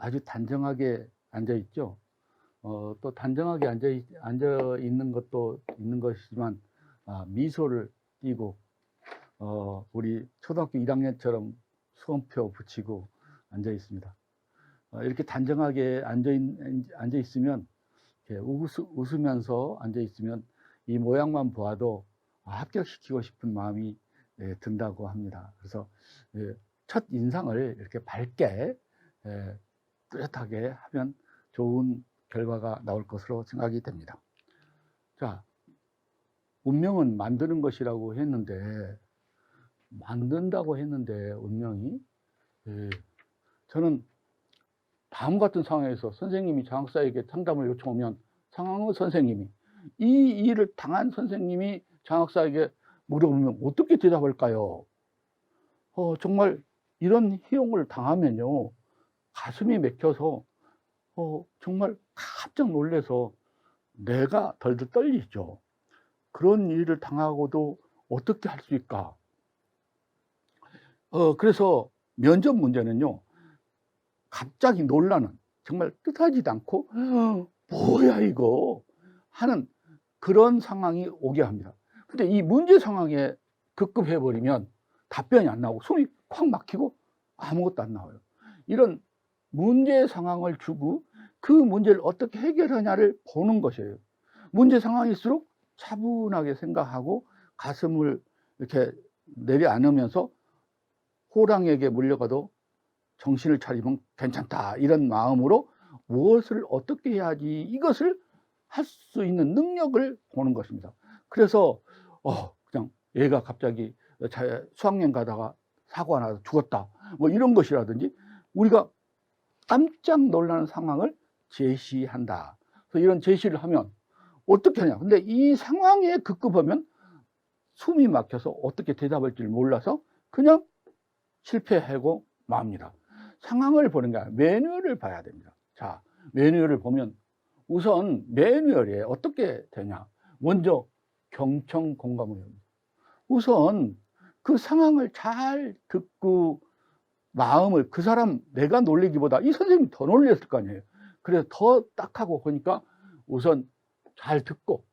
아주 단정하게 앉아 있죠. 또 단정하게 앉아 있는 것도 있는 것이지만 미소를 띠고 우리 초등학교 1학년처럼 수험표 붙이고 앉아 있습니다. 이렇게 단정하게 앉아 있으면 이렇게 웃으면서 앉아 있으면 이 모양만 보아도 합격시키고 싶은 마음이 든다고 합니다. 그래서 첫 인상을 이렇게 밝게 뚜렷하게 하면 좋은 결과가 나올 것으로 생각이 됩니다. 자, 운명은 만드는 것이라고 했는데, 만든다고 했는데 운명이 저는 다음 같은 상황에서 선생님이 장학사에게 상담을 요청하면 상황의 선생님이 이 일을 당한 선생님이 장학사에게 물어보면 어떻게 대답할까요? 정말 이런 희용을 당하면요 가슴이 맥혀서 정말 깜짝 놀라서 뇌가 덜덜 떨리죠. 그런 일을 당하고도 어떻게 할 수 있을까? 그래서 면접 문제는요 갑자기 놀라는, 정말 뜻하지도 않고 뭐야 이거 하는 그런 상황이 오게 합니다. 근데 이 문제 상황에 급급해 버리면 답변이 안 나오고 숨이 콱 막히고 아무것도 안 나와요. 이런 문제 상황을 주고 그 문제를 어떻게 해결하냐를 보는 것이에요. 문제 상황일수록 차분하게 생각하고 가슴을 이렇게 내려앉으면서 호랑이에게 물려가도 정신을 차리면 괜찮다, 이런 마음으로 무엇을 어떻게 해야지 이것을 할 수 있는 능력을 보는 것입니다. 그래서 그냥 얘가 갑자기 수학여행 가다가 사고가 나서 죽었다, 뭐 이런 것이라든지 우리가 깜짝 놀라는 상황을 제시한다. 그래서 이런 제시를 하면 어떻게 하냐. 근데 이 상황에 급급하면 숨이 막혀서 어떻게 대답할지를 몰라서 그냥 실패하고 맙니다. 상황을 보는 게 아니라 매뉴얼을 봐야 됩니다. 자, 매뉴얼을 보면 우선 매뉴얼에 어떻게 되냐. 먼저 경청 공감을 합니다. 우선 그 상황을 잘 듣고 마음을, 그 사람 내가 놀리기보다 이 선생님이 더 놀렸을 거 아니에요. 그래서 더 딱하고 보니까 우선 잘 듣고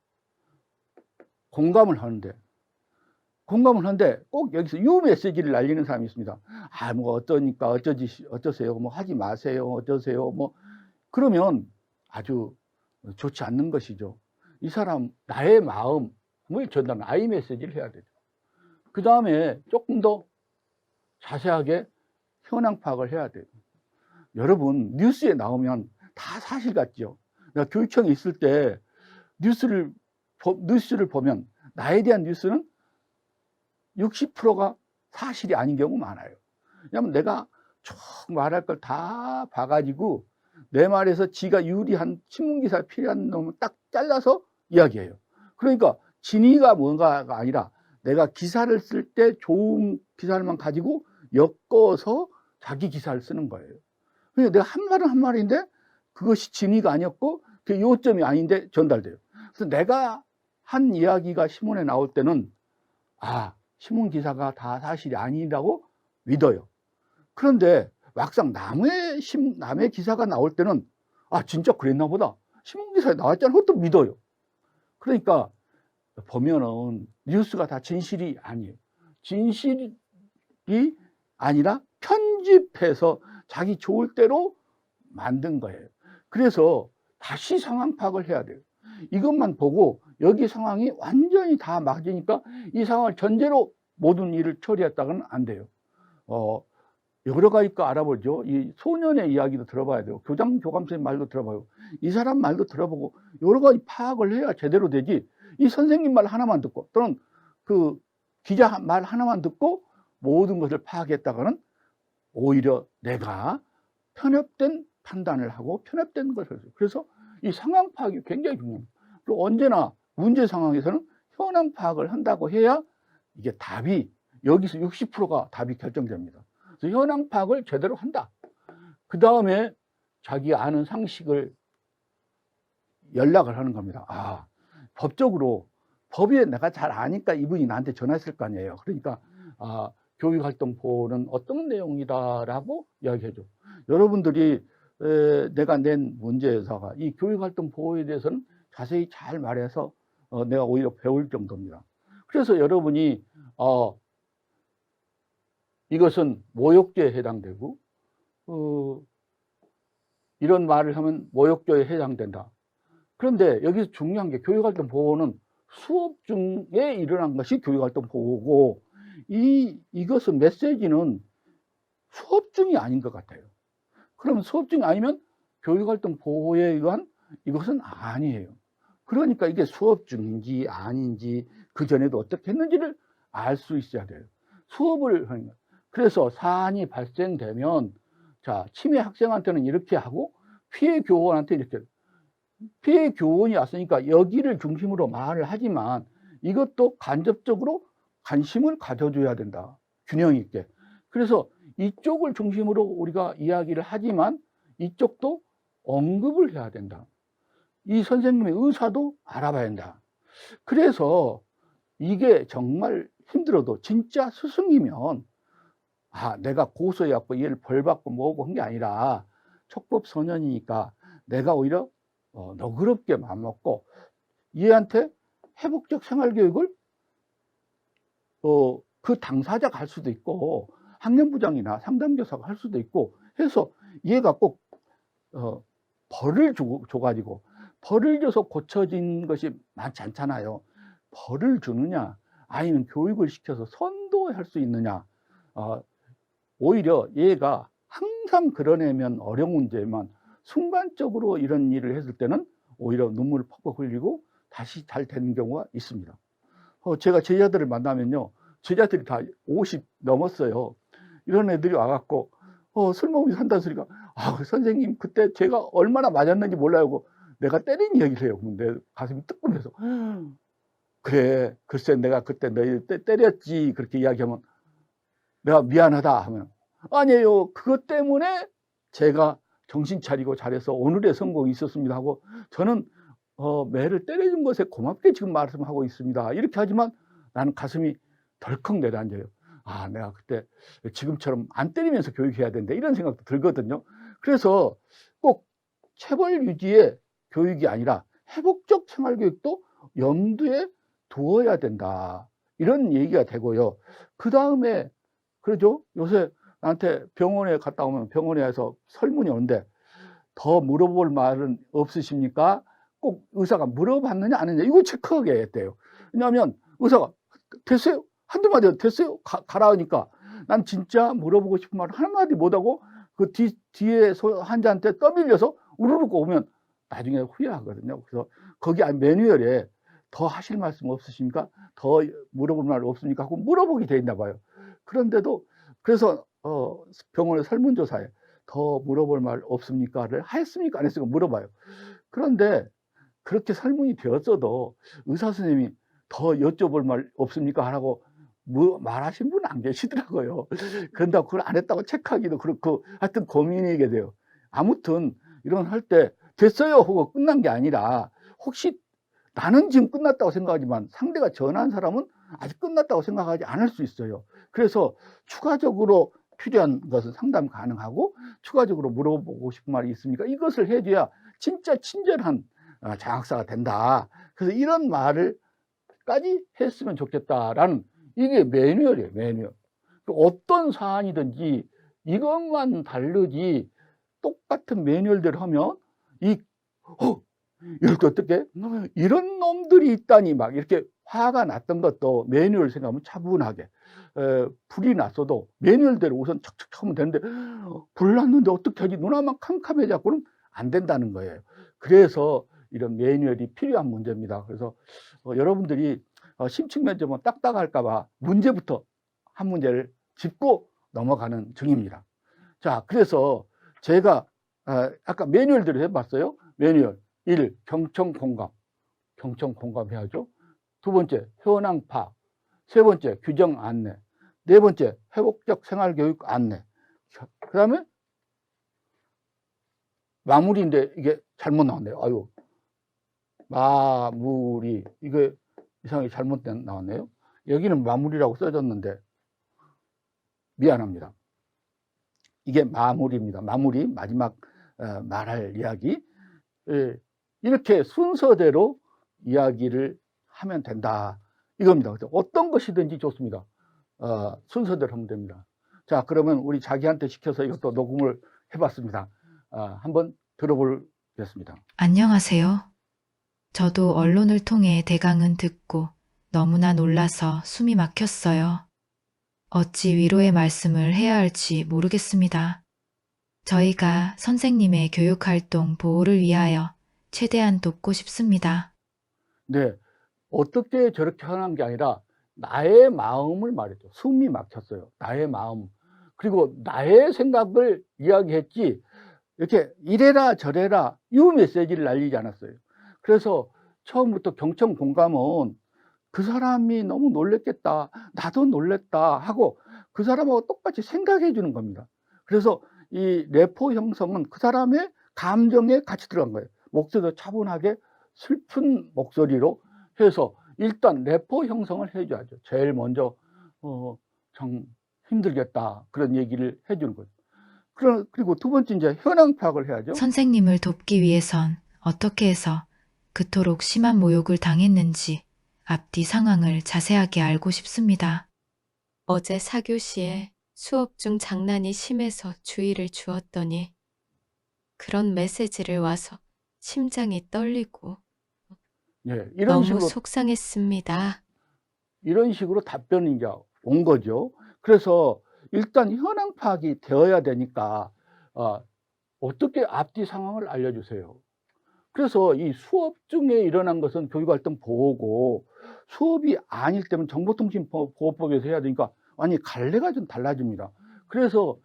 공감을 하는데 꼭 여기서 유 메시지를 날리는 사람이 있습니다. 뭐 어떠니까 어쩌세요, 뭐 하지 마세요, 어쩌세요, 뭐 그러면 아주 좋지 않는 것이죠. 이 사람 나의 마음을 전달하는 아이 메시지를 해야 되죠. 그 다음에 조금 더 자세하게 현황 파악을 해야 돼요. 여러분 뉴스에 나오면 다 사실 같죠. 내가 교육청에 있을 때 뉴스를 보면 나에 대한 뉴스는 60%가 사실이 아닌 경우 많아요. 왜냐하면 내가 쭉 말할 걸 다 봐가지고 내 말에서 지가 유리한 신문기사 필요한 놈을 딱 잘라서 이야기해요. 그러니까 진위가 뭔가가 아니라 내가 기사를 쓸 때 좋은 기사를만 가지고 엮어서 자기 기사를 쓰는 거예요. 그러니까 내가 한 말은 한 말인데 그것이 진위가 아니었고 그 요점이 아닌데 전달돼요. 그래서 내가 한 이야기가 신문에 나올 때는 신문 기사가 다 사실이 아니라고 믿어요. 그런데 막상 남의 기사가 나올 때는 진짜 그랬나 보다, 신문 기사에 나왔잖아, 그것도 믿어요. 그러니까 보면은 뉴스가 다 진실이 아니에요. 진실이 아니라 편집해서 자기 좋을 대로 만든 거예요. 그래서 다시 상황 파악을 해야 돼요. 이것만 보고 여기 상황이 완전히 다 맞으니까 이 상황을 전제로 모든 일을 처리했다고는 안 돼요. 여러 가지 거 알아보죠. 이 소년의 이야기도 들어봐야 돼요. 교감선생님 말도 들어봐요. 이 사람 말도 들어보고 여러 가지 파악을 해야 제대로 되지, 이 선생님 말 하나만 듣고 또는 그 기자 말 하나만 듣고 모든 것을 파악했다가는 오히려 내가 편협된 판단을 하고 편협된 것을 해요. 그래서 이 상황 파악이 굉장히 중요합니다. 그리고 언제나 문제 상황에서는 현황 파악을 한다고 해야 이게 답이, 여기서 60%가 답이 결정됩니다. 그래서 현황 파악을 제대로 한다. 그 다음에 자기 아는 상식을 연락을 하는 겁니다. 법적으로, 법에 내가 잘 아니까 이분이 나한테 전화했을 거 아니에요. 그러니까 교육활동보는 어떤 내용이다라고 이야기해줘. 여러분들이 내가 낸 문제에다가 이 교육활동 보호에 대해서는 자세히 잘 말해서 내가 오히려 배울 정도입니다. 그래서 여러분이 이것은 모욕죄에 해당되고 이런 말을 하면 모욕죄에 해당된다. 그런데 여기서 중요한 게 교육활동 보호는 수업 중에 일어난 것이 교육활동 보호고 이것은 메시지는 수업 중이 아닌 것 같아요. 그러면 수업 중이 아니면 교육활동 보호에 의한 이것은 아니에요. 그러니까 이게 수업 중인지 아닌지 그 전에도 어떻게 했는지를 알 수 있어야 돼요. 수업을 하는 거예요. 그래서 사안이 발생되면 자, 침해 학생한테는 이렇게 하고 피해 교원한테 이렇게 피해 교원이 왔으니까 여기를 중심으로 말을 하지만 이것도 간접적으로 관심을 가져줘야 된다. 균형 있게. 그래서 이쪽을 중심으로 우리가 이야기를 하지만 이쪽도 언급을 해야 된다. 이 선생님의 의사도 알아봐야 된다. 그래서 이게 정말 힘들어도 진짜 스승이면 내가 고소해갖고 얘를 벌받고 뭐고 한 게 아니라 촉법소년이니까 내가 오히려 너그럽게 맘먹고 얘한테 회복적 생활교육을 그 당사자가 할 수도 있고 학년부장이나 상담교사가 할 수도 있고 해서 얘가 꼭 벌을 줘가지고 벌을 줘서 고쳐진 것이 많지 않잖아요. 벌을 주느냐 아니면 교육을 시켜서 선도할 수 있느냐. 오히려 얘가 항상 그려내면 어려운 문제만 순간적으로 이런 일을 했을 때는 오히려 눈물을 퍽퍽 흘리고 다시 잘 되는 경우가 있습니다. 제가 제자들을 만나면요, 제자들이 다 50 넘었어요. 이런 애들이 와갖고 술 먹으면서 한다는 소리가 선생님 그때 제가 얼마나 맞았는지 몰라요. 내가 때린 얘기를 해요. 내 가슴이 뜨끔해서 그래 글쎄 내가 그때 너희 때렸지 그렇게 이야기하면 내가 미안하다 하면 아니에요 그것 때문에 제가 정신 차리고 잘해서 오늘의 성공이 있었습니다 하고 저는 매를 때려준 것에 고맙게 지금 말씀하고 있습니다. 이렇게 하지만 나는 가슴이 덜컥 내려앉아요. 내가 그때 지금처럼 안 때리면서 교육해야 된다 이런 생각도 들거든요. 그래서 꼭 체벌 유지의 교육이 아니라 회복적 생활교육도 염두에 두어야 된다 이런 얘기가 되고요. 그 다음에 그러죠. 요새 나한테 병원에 갔다 오면 병원에서 설문이 오는데 더 물어볼 말은 없으십니까? 꼭 의사가 물어봤느냐 안 했느냐 이거 체크하게 했대요. 왜냐하면 의사가 됐어요? 한두 마디 됐어요? 가라 하니까 난 진짜 물어보고 싶은 말 한마디 못하고 그 뒤에 환자한테 떠밀려서 우르르 오면 나중에 후회하거든요. 그래서 거기 매뉴얼에 더 하실 말씀 없으십니까? 더 물어볼 말 없습니까? 하고 물어보게 돼 있나 봐요. 그런데도 그래서 병원의 설문조사에 더 물어볼 말 없습니까를 했습니까 안 했습니까 물어봐요. 그런데 그렇게 설문이 되었어도 의사 선생님이 더 여쭤볼 말 없습니까 하라고 말하신 분은 안 계시더라고요. 그런다고 그걸 안 했다고 체크하기도 그렇고 하여튼 고민이게 돼요. 아무튼 이런 할 때 됐어요 하고 끝난 게 아니라 혹시 나는 지금 끝났다고 생각하지만 상대가 전화한 사람은 아직 끝났다고 생각하지 않을 수 있어요. 그래서 추가적으로 필요한 것은 상담 가능하고 추가적으로 물어보고 싶은 말이 있습니까? 이것을 해줘야 진짜 친절한 장학사가 된다. 그래서 이런 말을까지 했으면 좋겠다라는 이게 매뉴얼이에요. 매뉴얼. 어떤 사안이든지 이것만 다르지 똑같은 매뉴얼대로 하면 이렇게 어떻게 이런 놈들이 있다니 막 이렇게 화가 났던 것도 매뉴얼 생각하면 차분하게 불이 났어도 매뉴얼대로 우선 척척 하면 되는데 불 났는데 어떻게 하지 누나만 캄캄해져서는 안 된다는 거예요. 그래서 이런 매뉴얼이 필요한 문제입니다. 그래서 여러분들이 심층면 좀 딱딱할까 봐 문제부터 한 문제를 짚고 넘어가는 중입니다. 자, 그래서 제가 아까 매뉴얼대로 해봤어요. 매뉴얼 1. 경청공감. 경청공감해야죠. 두 번째, 현황 파악. 세 번째, 규정 안내. 네 번째, 회복적 생활교육 안내. 그 다음에 마무리인데 이게 잘못 나왔네요. 아유, 마무리. 이게 이상하게 잘못 나왔네요. 여기는 마무리라고 써졌는데 미안합니다. 이게 마무리입니다. 마무리, 마지막 말할 이야기, 예, 이렇게 순서대로 이야기를 하면 된다 이겁니다. 그래서 어떤 것이든지 좋습니다. 순서대로 하면 됩니다. 자, 그러면 우리 자기한테 시켜서 이것도 녹음을 해봤습니다. 한번 들어보겠습니다. 안녕하세요. 저도 언론을 통해 대강은 듣고 너무나 놀라서 숨이 막혔어요. 어찌 위로의 말씀을 해야 할지 모르겠습니다. 저희가 선생님의 교육활동 보호를 위하여 최대한 돕고 싶습니다. 네, 어떻게 저렇게 하는 게 아니라 나의 마음을 말했죠. 숨이 막혔어요. 나의 마음. 그리고 나의 생각을 이야기했지 이렇게 이래라 저래라 이 메시지를 날리지 않았어요. 그래서 처음부터 경청 공감은 그 사람이 너무 놀랬겠다, 나도 놀랬다 하고 그 사람하고 똑같이 생각해 주는 겁니다. 그래서 이 레포 형성은 그 사람의 감정에 같이 들어간 거예요. 목소리도 차분하게 슬픈 목소리로 해서 일단 레포 형성을 해줘야죠. 제일 먼저 참 힘들겠다 그런 얘기를 해주는 거죠. 그리고 두 번째 이제 현황 파악을 해야죠. 선생님을 돕기 위해선 어떻게 해서 그토록 심한 모욕을 당했는지 앞뒤 상황을 자세하게 알고 싶습니다. 어제 4교시에 수업 중 장난이 심해서 주의를 주었더니 그런 메시지를 와서 심장이 떨리고 예, 이런 너무 식으로 속상했습니다. 이런 식으로 답변이 이제 온 거죠. 그래서 일단 현황 파악이 되어야 되니까 어떻게 앞뒤 상황을 알려주세요. 그래서 이 수업 중에 일어난 것은 교육활동 보호고 수업이 아닐 때면 정보통신보호법에서 해야 되니까 아니 갈래가 좀 달라집니다. 그래서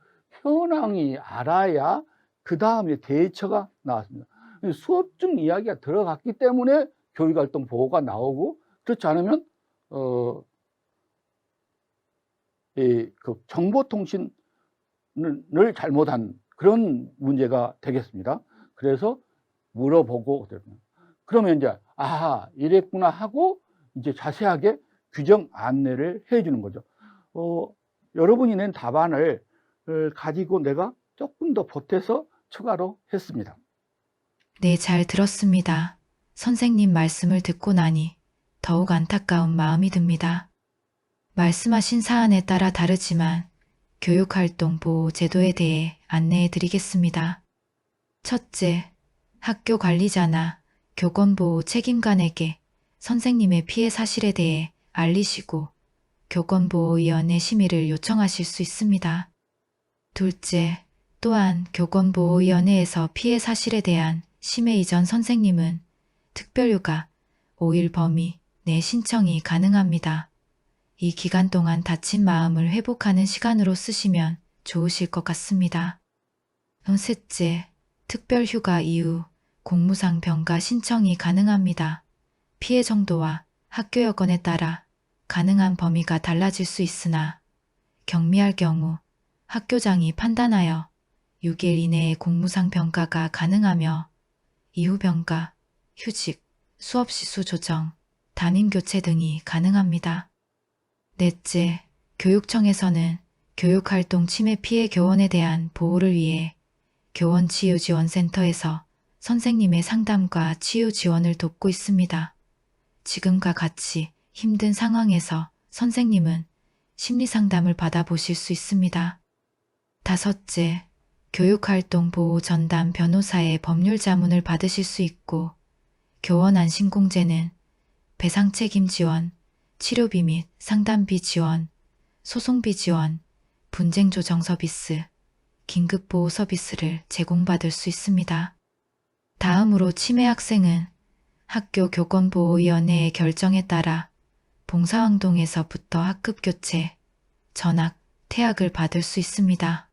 현황이 알아야 그 다음에 대처가 나왔습니다. 수업 중 이야기가 들어갔기 때문에 교육활동 보호가 나오고 그렇지 않으면 그 정보통신을 잘못한 그런 문제가 되겠습니다. 그래서 물어보고 그러면 이제 이랬구나 하고 이제 자세하게 규정 안내를 해주는 거죠. 여러분이 낸 답안을 가지고 내가 조금 더 보태서 추가로 했습니다. 네, 잘 들었습니다. 선생님 말씀을 듣고 나니 더욱 안타까운 마음이 듭니다. 말씀하신 사안에 따라 다르지만 교육활동 보호 제도에 대해 안내해 드리겠습니다. 첫째, 학교 관리자나 교권보호 책임관에게 선생님의 피해 사실에 대해 알리시고 교권보호위원회 심의를 요청하실 수 있습니다. 둘째, 또한 교권보호위원회에서 피해 사실에 대한 심의 이전 선생님은 특별휴가 5일 범위 내 신청이 가능합니다. 이 기간 동안 다친 마음을 회복하는 시간으로 쓰시면 좋으실 것 같습니다. 셋째, 특별휴가 이후 공무상 병가 신청이 가능합니다. 피해 정도와 학교 여건에 따라 가능한 범위가 달라질 수 있으나 경미할 경우 학교장이 판단하여 6일 이내에 공무상 병가가 가능하며 이후 병가, 휴직, 수업 시수 조정, 담임 교체 등이 가능합니다. 넷째, 교육청에서는 교육활동 침해 피해 교원에 대한 보호를 위해 교원치유지원센터에서 선생님의 상담과 치유 지원을 돕고 있습니다. 지금과 같이 힘든 상황에서 선생님은 심리상담을 받아보실 수 있습니다. 다섯째, 교육활동 보호 전담 변호사의 법률 자문을 받으실 수 있고 교원 안심공제는 배상책임 지원, 치료비 및 상담비 지원, 소송비 지원, 분쟁 조정 서비스, 긴급보호 서비스를 제공받을 수 있습니다. 다음으로 치매 학생은 학교 교권보호위원회의 결정에 따라 봉사활동에서부터 학급 교체, 전학, 퇴학을 받을 수 있습니다.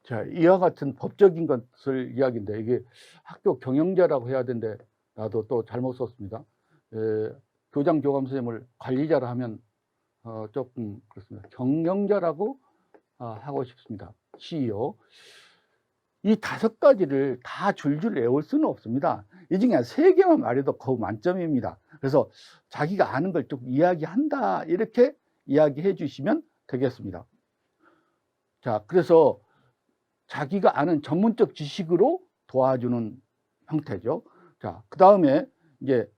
자, 이와 같은 법적인 것을 이야기인데 이게 학교 경영자라고 해야 되는데 나도 또 잘못 썼습니다. 교장 교감 선생님을 관리자라 하면 조금 그렇습니다. 경영자라고 하고 싶습니다. CEO. 이 5가지를 다 줄줄 외울 수는 없습니다. 이 중에 3개만 말해도 거의 만점입니다. 그래서 자기가 아는 걸 좀 이야기한다 이렇게 이야기해 주시면 되겠습니다. 자, 그래서 자기가 아는 전문적 지식으로 도와주는 형태죠. 자, 그 다음에 이제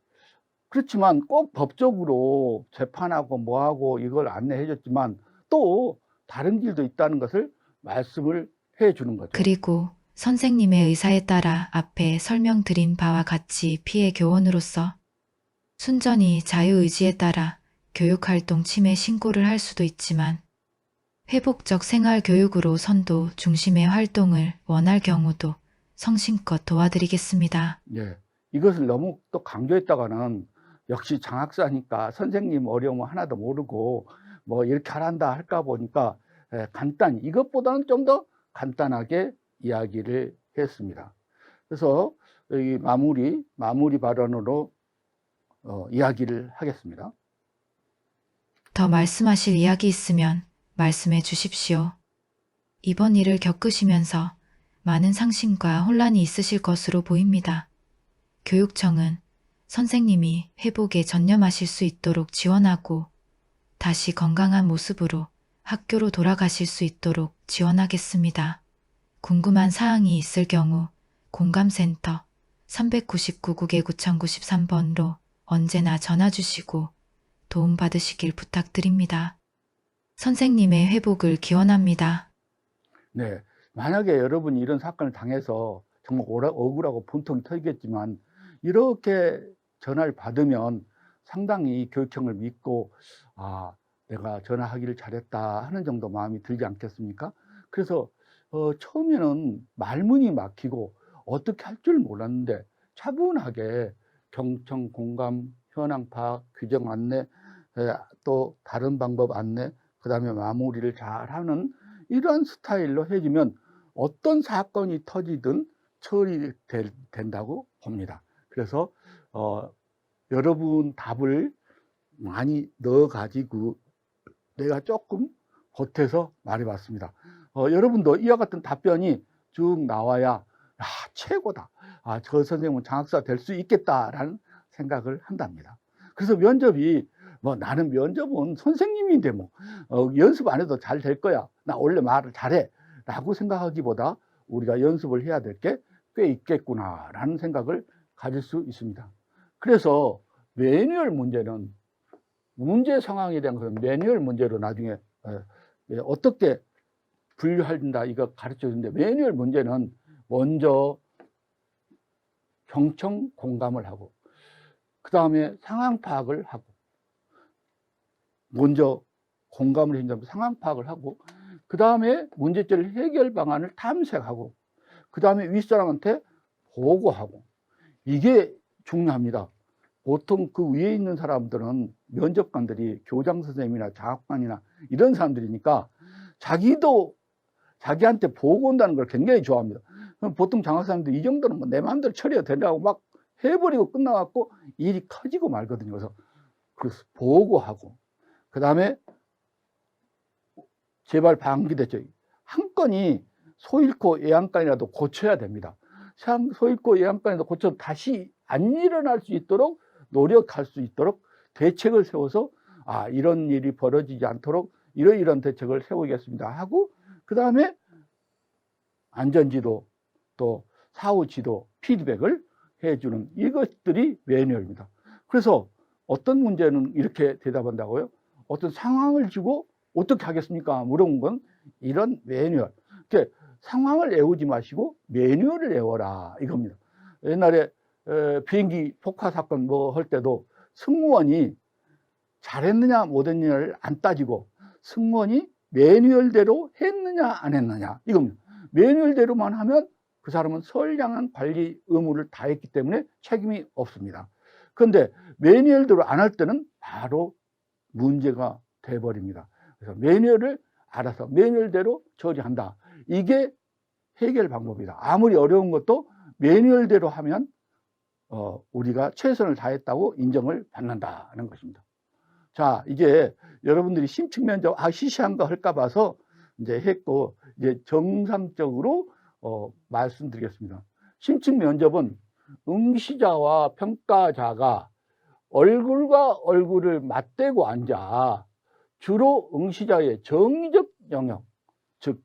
그렇지만 꼭 법적으로 재판하고 뭐하고 이걸 안내해 줬지만 또 다른 길도 있다는 것을 말씀을 해 주는 거죠. 그리고 선생님의 의사에 따라 앞에 설명드린 바와 같이 피해 교원으로서 순전히 자유의지에 따라 교육활동 침해 신고를 할 수도 있지만 회복적 생활교육으로 선도 중심의 활동을 원할 경우도 성심껏 도와드리겠습니다. 예. 이것을 너무 또 강조했다가는 역시 장학사니까 선생님 어려움 하나도 모르고 뭐 이렇게 하란다 할까 보니까 간단히 이것보다는 좀 더 간단하게 이야기를 했습니다. 그래서 이 마무리 발언으로 이야기를 하겠습니다. 더 말씀하실 이야기 있으면 말씀해 주십시오. 이번 일을 겪으시면서 많은 상심과 혼란이 있으실 것으로 보입니다. 교육청은 선생님이 회복에 전념하실 수 있도록 지원하고 다시 건강한 모습으로 학교로 돌아가실 수 있도록 지원하겠습니다. 궁금한 사항이 있을 경우 공감센터 399국에 9093번로 언제나 전화 주시고 도움 받으시길 부탁드립니다. 선생님의 회복을 기원합니다. 네. 만약에 여러분이 이런 사건을 당해서 정말 억울하고 분통이 터지겠지만 이렇게 전화를 받으면 상당히 교육청을 믿고 아, 내가 전화하기를 잘했다 하는 정도 마음이 들지 않겠습니까? 그래서 처음에는 말문이 막히고 어떻게 할 줄 몰랐는데 차분하게 경청, 공감, 현황 파악, 규정 안내, 또 다른 방법 안내, 그 다음에 마무리를 잘하는 이러한 스타일로 해주면 어떤 사건이 터지든 처리된다고 봅니다. 그래서 여러분 답을 많이 넣어가지고 내가 조금 보태서 말해봤습니다. 여러분도 이와 같은 답변이 쭉 나와야 최고다. 저 선생님은 장학사 될 수 있겠다라는 생각을 한답니다. 그래서 면접이 나는 면접은 선생님인데 연습 안 해도 잘 될 거야. 나 원래 말을 잘해. 라고 생각하기보다 우리가 연습을 해야 될 게 꽤 있겠구나라는 생각을 가질 수 있습니다. 그래서 매뉴얼 문제는 문제 상황에 대한 것은 매뉴얼 문제로 나중에 어떻게 분류한다 이거 가르쳐 주는데 매뉴얼 문제는 먼저 경청 공감을 하고 그 다음에 상황 파악을 하고 먼저 공감을 한다면 상황 파악을 하고 그 다음에 문제점 해결 방안을 탐색하고 그 다음에 윗사람한테 보고하고 이게 중요합니다. 보통 그 위에 있는 사람들은 면접관들이 교장 선생님이나 장학관이나 이런 사람들이니까 자기도 자기한테 보고 온다는 걸 굉장히 좋아합니다. 보통 장학사님들 이 정도는 내 마음대로 처리가 된다고 막 해버리고 끝나갖고 일이 커지고 말거든요. 그래서 보고하고 그 다음에 재발 방지 대책 한 건이 소잃고 애양간이라도 고쳐야 됩니다. 소잃고 애양간이라도 고쳐서 다시 안 일어날 수 있도록 노력할 수 있도록 대책을 세워서 이런 일이 벌어지지 않도록 이런 대책을 세우겠습니다 하고 그 다음에 안전지도 또 사후지도 피드백을 해주는 이것들이 매뉴얼입니다. 그래서 어떤 문제는 이렇게 대답한다고요? 어떤 상황을 주고 어떻게 하겠습니까? 물어본 건 이런 매뉴얼. 상황을 외우지 마시고 매뉴얼을 외워라 이겁니다. 옛날에 비행기 폭파 사건 할 때도 승무원이 잘했느냐 못했느냐를 안 따지고 승무원이 매뉴얼대로 했느냐 안 했느냐 이겁니다. 매뉴얼대로만 하면 그 사람은 선량한 관리 의무를 다했기 때문에 책임이 없습니다. 그런데 매뉴얼대로 안 할 때는 바로 문제가 돼버립니다. 그래서 매뉴얼을 알아서 매뉴얼대로 처리한다. 이게 해결 방법이다. 아무리 어려운 것도 매뉴얼대로 하면 우리가 최선을 다했다고 인정을 받는다는 것입니다. 자, 이제 여러분들이 심층 면접 시시한 거 할까 봐서 이제 했고 이제 정상적으로 말씀드리겠습니다. 심층 면접은 응시자와 평가자가 얼굴과 얼굴을 맞대고 앉아 주로 응시자의 정의적 영역, 즉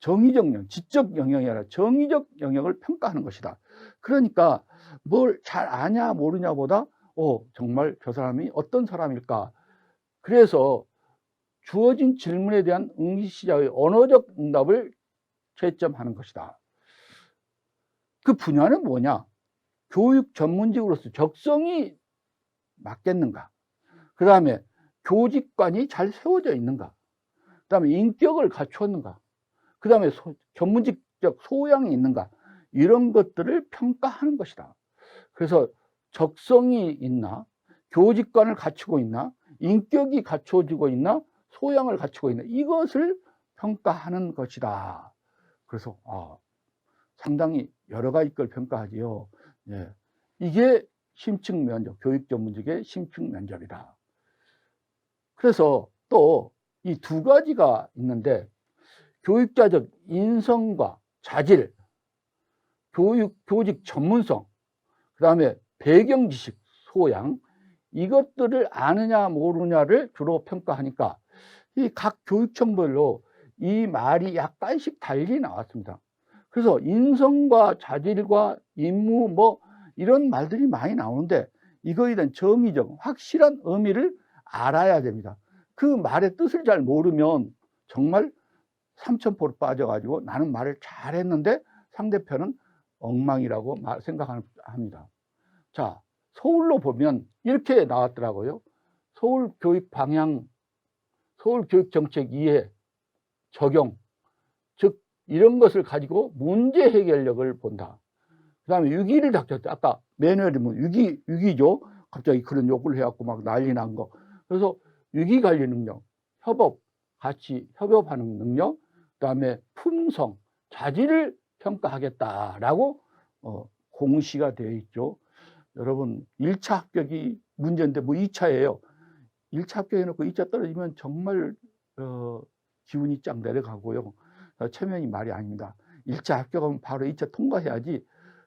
정의적 영역, 지적 영역이 아니라 정의적 영역을 평가하는 것이다. 그러니까 뭘 잘 아냐 모르냐보다 정말 저 사람이 어떤 사람일까. 그래서 주어진 질문에 대한 응시자의 언어적 응답을 채점하는 것이다. 그 분야는 뭐냐? 교육 전문직으로서 적성이 맞겠는가? 그 다음에 교직관이 잘 세워져 있는가? 그 다음에 인격을 갖추었는가? 그 다음에 전문직적 소양이 있는가? 이런 것들을 평가하는 것이다. 그래서 적성이 있나? 교직관을 갖추고 있나? 인격이 갖춰지고 있나? 소양을 갖추고 있나? 이것을 평가하는 것이다. 그래서 상당히 여러 가지 걸 평가하지요. 예. 이게 심층 면접, 교육 전문직의 심층 면접이다. 그래서 또 이 두 가지가 있는데, 교육자적 인성과 자질, 교직 전문성, 그 다음에 배경 지식, 소양, 이것들을 아느냐 모르냐를 주로 평가하니까 이 각 교육청별로 이 말이 약간씩 달리 나왔습니다. 그래서 인성과 자질과 임무 이런 말들이 많이 나오는데, 이거에 대한 정의적 확실한 의미를 알아야 됩니다. 그 말의 뜻을 잘 모르면 정말 삼천포로 빠져가지고 나는 말을 잘했는데 상대편은 엉망이라고 생각합니다. 자, 서울로 보면 이렇게 나왔더라고요. 서울 교육 방향, 서울 교육 정책 이해, 적용, 즉 이런 것을 가지고 문제 해결력을 본다. 그 다음에 위기를 닥쳤을 때, 아까 매뉴얼이 위기죠. 갑자기 그런 욕을 해갖고 막 난리 난 거. 그래서 위기 관리 능력, 같이 협업하는 능력, 그 다음에 품성, 자질을 평가하겠다라고 공시가 되어 있죠. 여러분, 1차 합격이 문제인데 2차예요. 1차 합격해놓고 2차 떨어지면 정말 기운이 쫙 내려가고요. 체면이 말이 아닙니다. 1차 합격하면 바로 2차 통과해야지.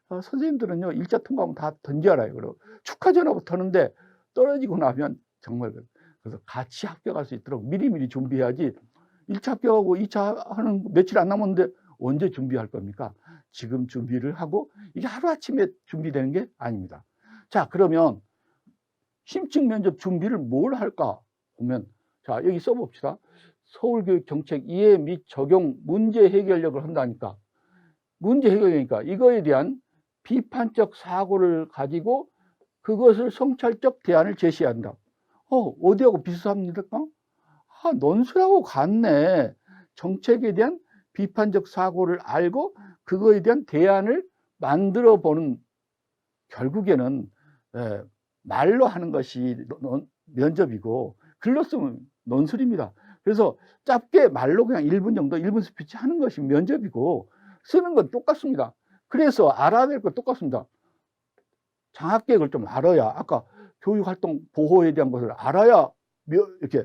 선생님들은요, 1차 통과하면 다 던져라요. 그리고 축하 전화부터 하는데 떨어지고 나면 정말, 그래서 같이 합격할 수 있도록 미리미리 준비해야지. 1차 합격하고 2차 하는 며칠 안 남았는데 언제 준비할 겁니까? 지금 준비를 하고, 이게 하루아침에 준비되는 게 아닙니다. 자, 그러면 심층 면접 준비를 뭘 할까 보면, 자, 여기 써봅시다. 서울교육 정책 이해 및 적용 문제 해결력을 한다니까. 문제 해결이니까 이거에 대한 비판적 사고를 가지고 그것을 성찰적 대안을 제시한다. 어디하고 비슷합니까? 논술하고 같네. 정책에 대한 비판적 사고를 알고 그거에 대한 대안을 만들어 보는, 결국에는 말로 하는 것이 면접이고 글로 쓰면 논술입니다. 그래서 짧게 말로 그냥 1분 정도 1분 스피치 하는 것이 면접이고, 쓰는 건 똑같습니다. 그래서 알아야 될 건 똑같습니다. 장학계획을 좀 알아야, 아까 교육활동 보호에 대한 것을 알아야 이렇게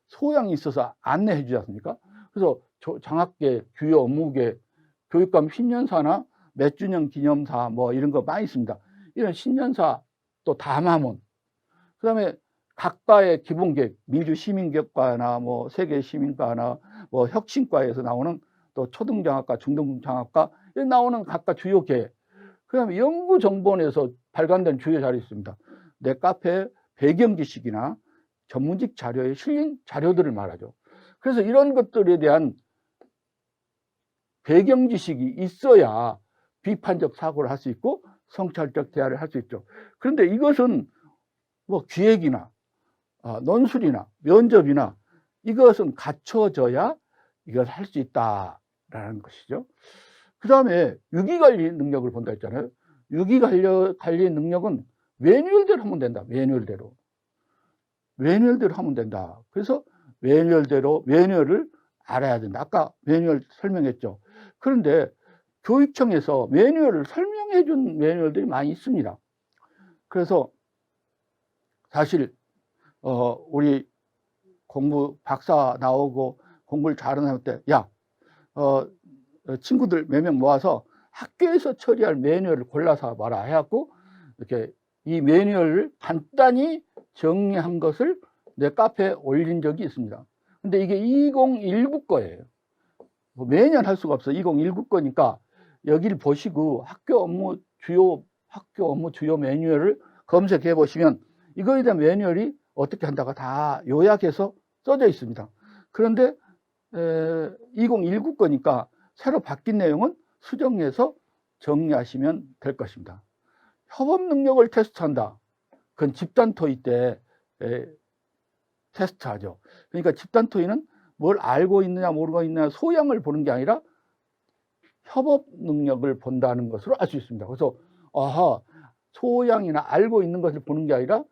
소양이 있어서 안내해 주지 않습니까? 그래서 장학계, 주요 업무계, 교육감 신년사나 몇 주년 기념사 이런 거 많이 있습니다. 이런 신년사, 또 담화문, 그 다음에 각과의 기본계획, 민주시민교육과나 세계시민과나 혁신과에서 나오는 또 초등장학과, 중등장학과 나오는 각각 주요 계획, 그 다음에 연구정보원에서 발간된 주요 자료 있습니다. 내 카페 배경 지식이나 전문직 자료에 실린 자료들을 말하죠. 그래서 이런 것들에 대한 배경 지식이 있어야 비판적 사고를 할 수 있고 성찰적 대화를 할 수 있죠. 그런데 이것은 기획이나 논술이나 면접이나 이것은 갖춰져야 이걸 할 수 있다라는 것이죠. 그 다음에 위기관리 능력을 본다 했잖아요. 위기관리 능력은 매뉴얼대로 하면 된다. 매뉴얼대로 하면 된다. 그래서 매뉴얼을 알아야 된다. 아까 매뉴얼 설명했죠. 그런데 교육청에서 매뉴얼을 설명해 준 매뉴얼들이 많이 있습니다. 그래서 사실 우리 박사 나오고 공부를 잘하는 사람한테, 친구들 몇 명 모아서 학교에서 처리할 매뉴얼을 골라서 와라 해갖고 이렇게 이 매뉴얼을 간단히 정리한 것을 내 카페에 올린 적이 있습니다. 근데 이게 2019 거예요. 매년 할 수가 없어. 2019 거니까 여기를 보시고 학교 업무 주요 매뉴얼을 검색해 보시면 이거에 대한 매뉴얼이 어떻게 한다가 다 요약해서 써져 있습니다. 그런데 2019 거니까 새로 바뀐 내용은 수정해서 정리하시면 될 것입니다. 협업 능력을 테스트한다. 그건 집단 토의 때 테스트하죠. 그러니까 집단 토의는 뭘 알고 있느냐 모르고 있느냐 소양을 보는 게 아니라 협업 능력을 본다는 것으로 알 수 있습니다. 그래서 아하, 소양이나 알고 있는 것을 보는 게 아니라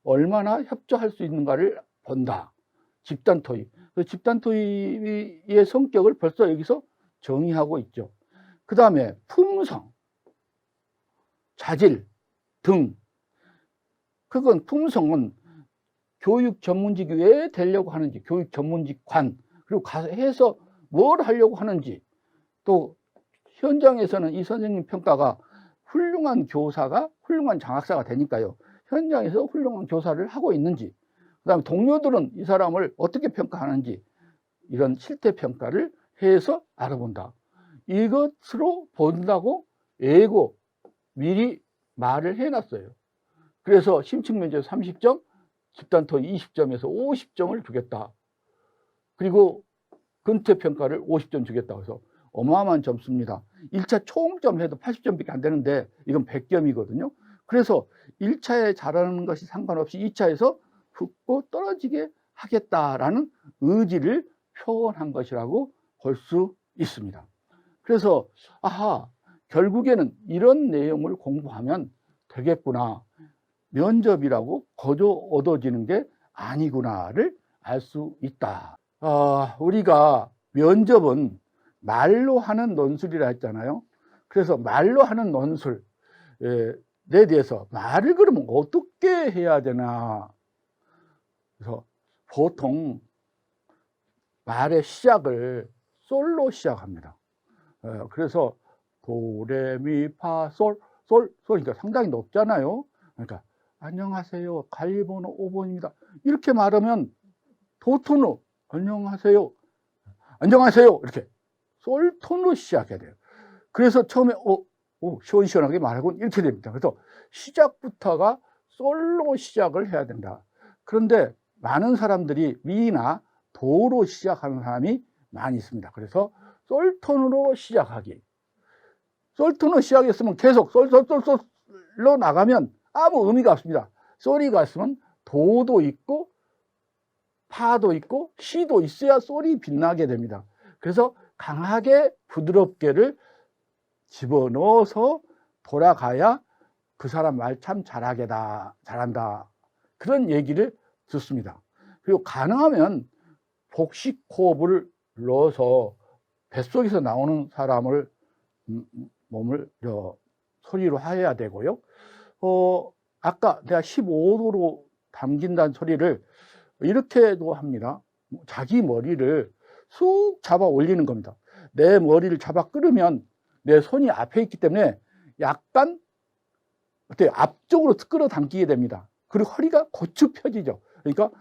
얼마나 협조할 수 있는가를 본다. 집단 토의. 집단 토의의 성격을 벌써 여기서 정의하고 있죠. 그 다음에 품성, 자질 등. 그건 품성은 교육 전문직이 왜 되려고 하는지, 교육 전문직관, 그리고 가서 해서 뭘 하려고 하는지, 또 현장에서는 이 선생님 평가가 훌륭한 교사가 훌륭한 장학사가 되니까요. 현장에서 훌륭한 교사를 하고 있는지, 그 다음에 동료들은 이 사람을 어떻게 평가하는지, 이런 실태평가를 해서 알아본다. 이것으로 본다고 예고 미리 말을 해놨어요. 그래서 심층면접 30점, 집단토의 20점에서 50점을 주겠다. 그리고 근태평가를 50점 주겠다. 그래서 어마어마한 점수입니다. 1차 총점 해도 80점밖에 안 되는데 이건 100점이거든요. 그래서 1차에 잘하는 것이 상관없이 2차에서 붙고 떨어지게 하겠다라는 의지를 표현한 것이라고 볼 수 있습니다. 그래서 아하, 결국에는 이런 내용을 공부하면 되겠구나. 면접이라고 거저 얻어지는 게 아니구나를 알 수 있다. 우리가 면접은 말로 하는 논술이라 했잖아요. 그래서 말로 하는 논술에 대해서 말을 그러면 어떻게 해야 되나. 그래서 보통 말의 시작을 솔로 시작합니다. 그래서 도레미파솔 그러니까 상당히 높잖아요. 그러니까 안녕하세요, 관리번호 5번입니다 이렇게 말하면 도톤으로 안녕하세요 이렇게 솔톤으로 시작해야 돼요. 그래서 처음에 시원시원하게 말하고 이렇게 됩니다. 그래서 시작부터가 솔로 시작을 해야 된다. 그런데 많은 사람들이 미나 도로 시작하는 사람이 많이 있습니다. 그래서 솔톤으로 시작하기. 솔톤으로 시작했으면 계속 솔로 나가면 아무 의미가 없습니다. 솔이가 있으면 도도 있고 파도 있고 시도 있어야 솔이 빛나게 됩니다. 그래서 강하게 부드럽게를 집어넣어서 돌아가야 그 사람 말 참 잘한다. 그런 얘기를 듣습니다. 그리고 가능하면 복식 호흡을 넣어서 뱃속에서 나오는 사람을 몸을 소리로 해야 되고요. 아까 내가 15도로 담긴다는 소리를 이렇게도 합니다. 자기 머리를 쑥 잡아 올리는 겁니다. 내 머리를 잡아 끌으면 내 손이 앞에 있기 때문에 약간 앞쪽으로 끌어당기게 됩니다. 그리고 허리가 고추 펴지죠. 그러니까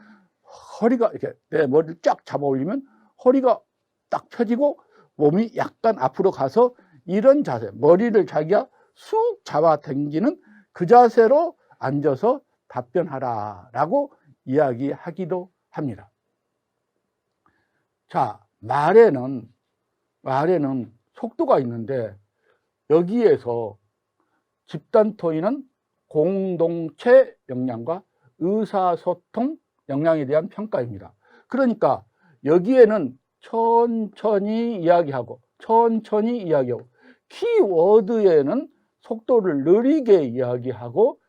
허리가 이렇게 내 머리를 쫙 잡아 올리면 허리가 딱 펴지고 몸이 약간 앞으로 가서 이런 자세, 머리를 자기가 쑥 잡아 당기는 그 자세로 앉아서 답변하라라고 이야기하기도 합니다. 자, 말에는 속도가 있는데 여기에서 집단 토의는 공동체 역량과 의사소통 역량에 대한 평가입니다. 그러니까 여기에는 천천히 이야기하고 키워드에는 속도를 느리게 이야기하고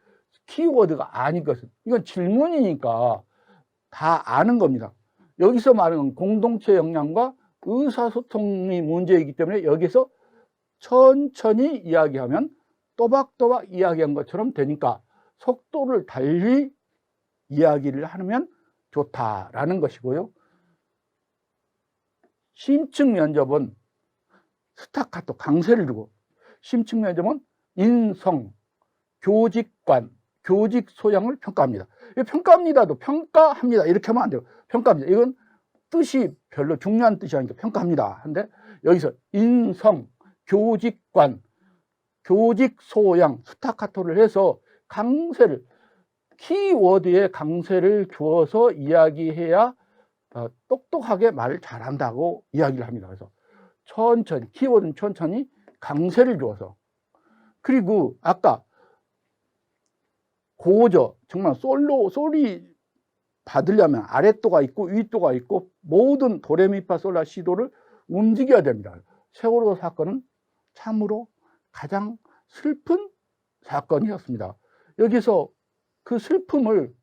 키워드가 아닌 것은 이건 질문이니까 다 아는 겁니다. 여기서 말하는 공동체 역량과 의사소통이 문제이기 때문에 여기서 천천히 이야기하면 또박또박 이야기한 것처럼 되니까 속도를 달리 이야기를 하면 좋다라는 것이고요. 심층 면접은 스타카토 강세를 두고, 심층 면접은 인성, 교직관, 교직 소양을 평가합니다. 평가합니다도 평가합니다 이렇게 하면 안 돼요. 평가합니다. 이건 뜻이 별로 중요한 뜻이 아니니까 평가합니다. 근데 여기서 인성, 교직관, 교직 소양, 스타카토를 해서 강세를, 키워드에 강세를 주어서 이야기해야 똑똑하게 말을 잘한다고 이야기를 합니다. 그래서 천천히, 키워드는 천천히 강세를 주어서. 그리고 아까 고저, 정말 소리 받으려면 아랫도가 있고 윗도가 있고 모든 도레미파솔라시도를 움직여야 됩니다. 세월호 사건은 참으로 가장 슬픈 사건이었습니다. 여기서 그 슬픔을